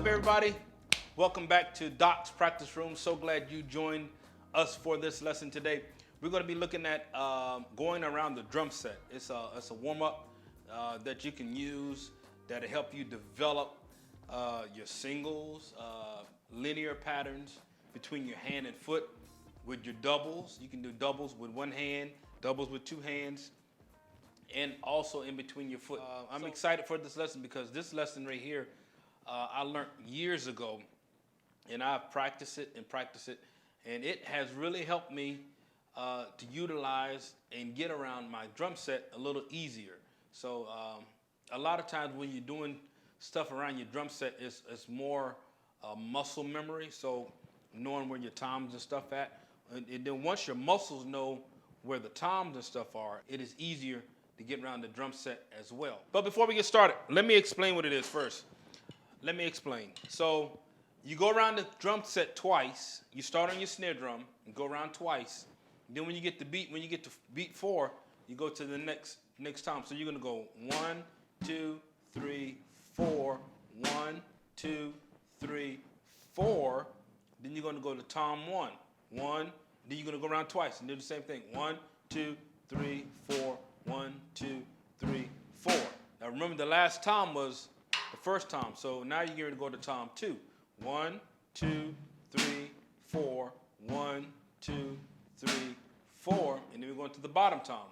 up, everybody? Welcome back to Doc's Practice Room. So glad you joined us for this lesson today. We're going to be looking at going around the drum set. It's a warm-up that you can use that'll help you develop your singles, linear patterns between your hand and foot. With your doubles, you can do doubles with one hand, doubles with two hands, and also in between your foot. I'm excited for this lesson because this lesson right here, I learned years ago, and I've practiced it, and it has really helped me to utilize and get around my drum set a little easier. So a lot of times when you're doing stuff around your drum set, it's more muscle memory, so knowing where your toms and stuff at. And then once your muscles know where the toms and stuff are, it is easier to get around the drum set as well. But before we get started, let me explain what it is first. Let me explain. So you go around the drum set twice. You start on your snare drum and go around twice. Then when you get to beat 4, you go to the next tom. So you're gonna go 1, 2, 3, 4, 1, 2, 3, 4. Then you're gonna go to tom 1. 1, then you're gonna go around twice and do the same thing. 1, 2, 3, 4, 1, 2, 3, 4. Now remember the last tom was the first tom, so now you're going to go to tom 2. 1, 2, 3, 4, 1, 2, 3, 4, and then we're going to the bottom tom.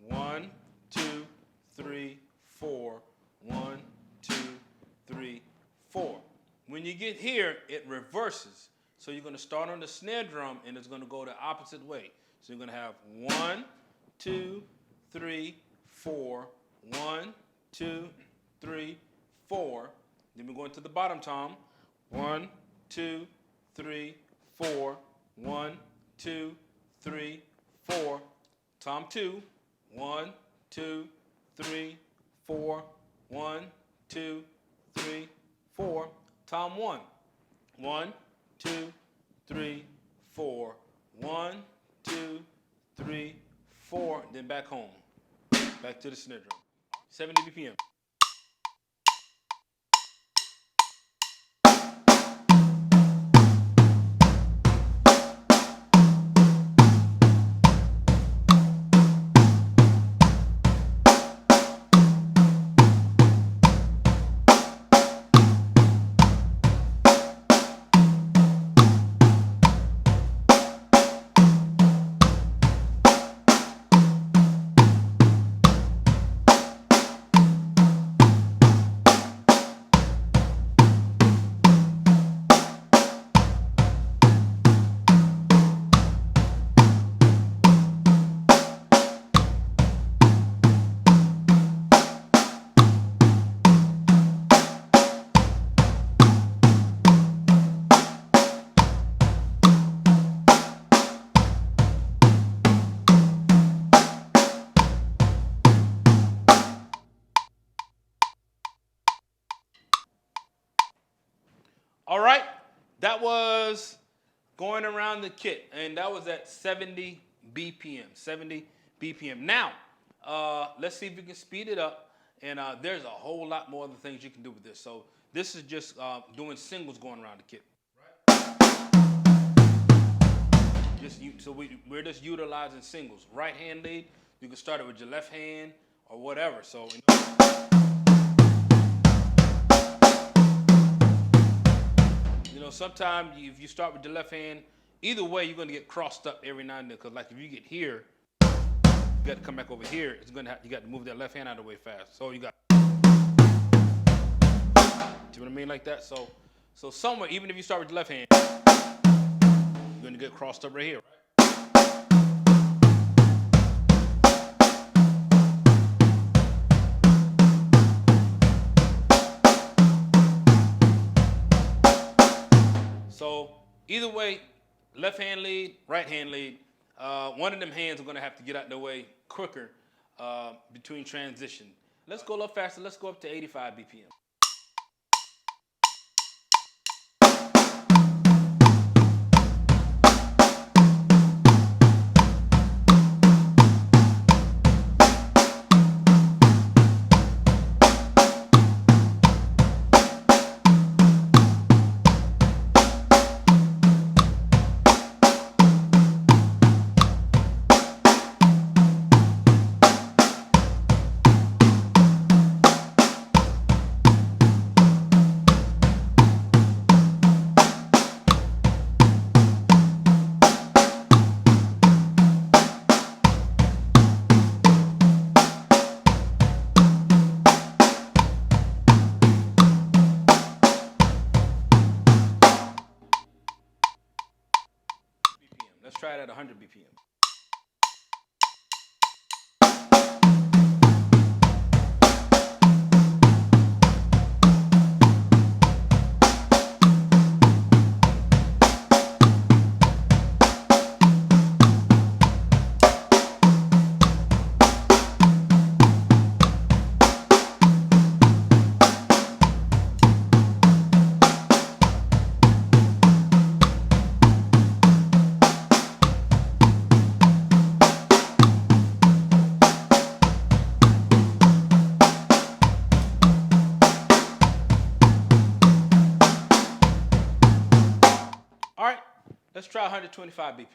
1, 2, 3, 4, 1, 2, 3, 4. When you get here, it reverses. So you're going to start on the snare drum, and it's going to go the opposite way. So you're going to have 1, 2, 3, 4, 1, 2, 3, 4. Then we're going to the bottom tom. 1, 2, 3, 4, 1, 2, 3, 4. Tom 2. 1, 2, 3, 4, 1, 2, 3, 4. Tom 1. 1, 2, 3, 4. 1, 2, 3, 4. Then back home. Back to the snare drum. 70 BPM. All right, that was going around the kit, and that was at 70 BPM, 70 BPM. Now, let's see if we can speed it up, and there's a whole lot more other things you can do with this. So this is just doing singles going around the kit. Right? We're just utilizing singles. Right hand lead, you can start it with your left hand or whatever. So. You know, sometimes if you start with the left hand, either way you're going to get crossed up every now and then. Because like if you get here, you got to come back over here. You got to move that left hand out of the way fast. So you got, see what I mean, like that. So somewhere, even if you start with the left hand, you're going to get crossed up right here. Right? So either way, left hand lead, right hand lead, one of them hands are going to have to get out the way quicker between transition. Let's go a little faster. Let's go up to 85 BPM. BPM. All right, let's try 125 BPM.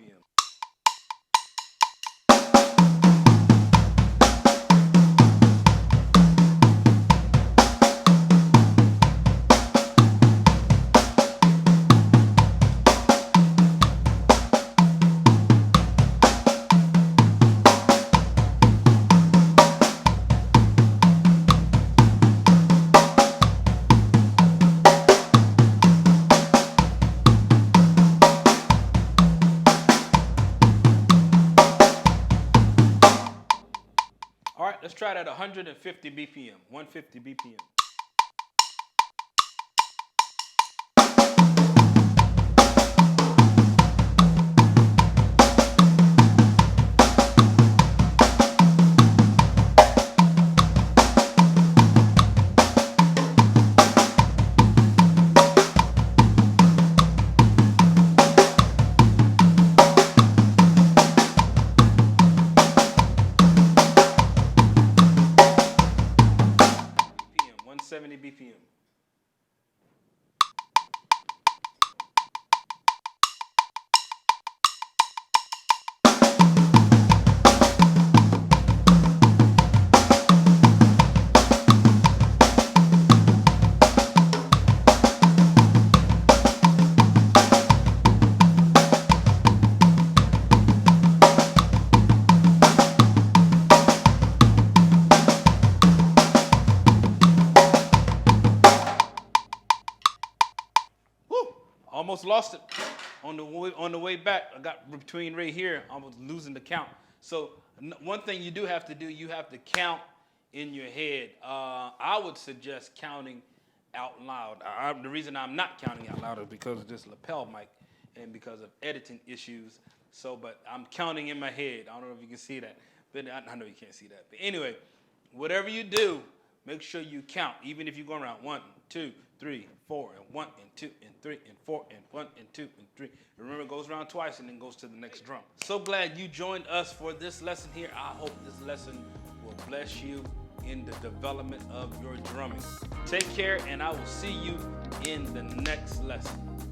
All right, let's try that 150 BPM. 150 BPM. BPM, 170 BPM. Woo! Almost lost it on the way back. I got between right here. I was losing the count. So one thing you do have to do, you have to count in your head. I would suggest counting out loud. The reason I'm not counting out loud is because of this lapel mic and because of editing issues. So, but I'm counting in my head. I don't know if you can see that, but I know you can't see that. But anyway, whatever you do, make sure you count, even if you go around 1, 2, 3, 4, and 1 and 2 and 3 and 4 and 1 and 2 and 3. Remember, it goes around twice and then goes to the next drum. So glad you joined us for this lesson here. I hope this lesson will bless you in the development of your drumming. Take care, and I will see you in the next lesson.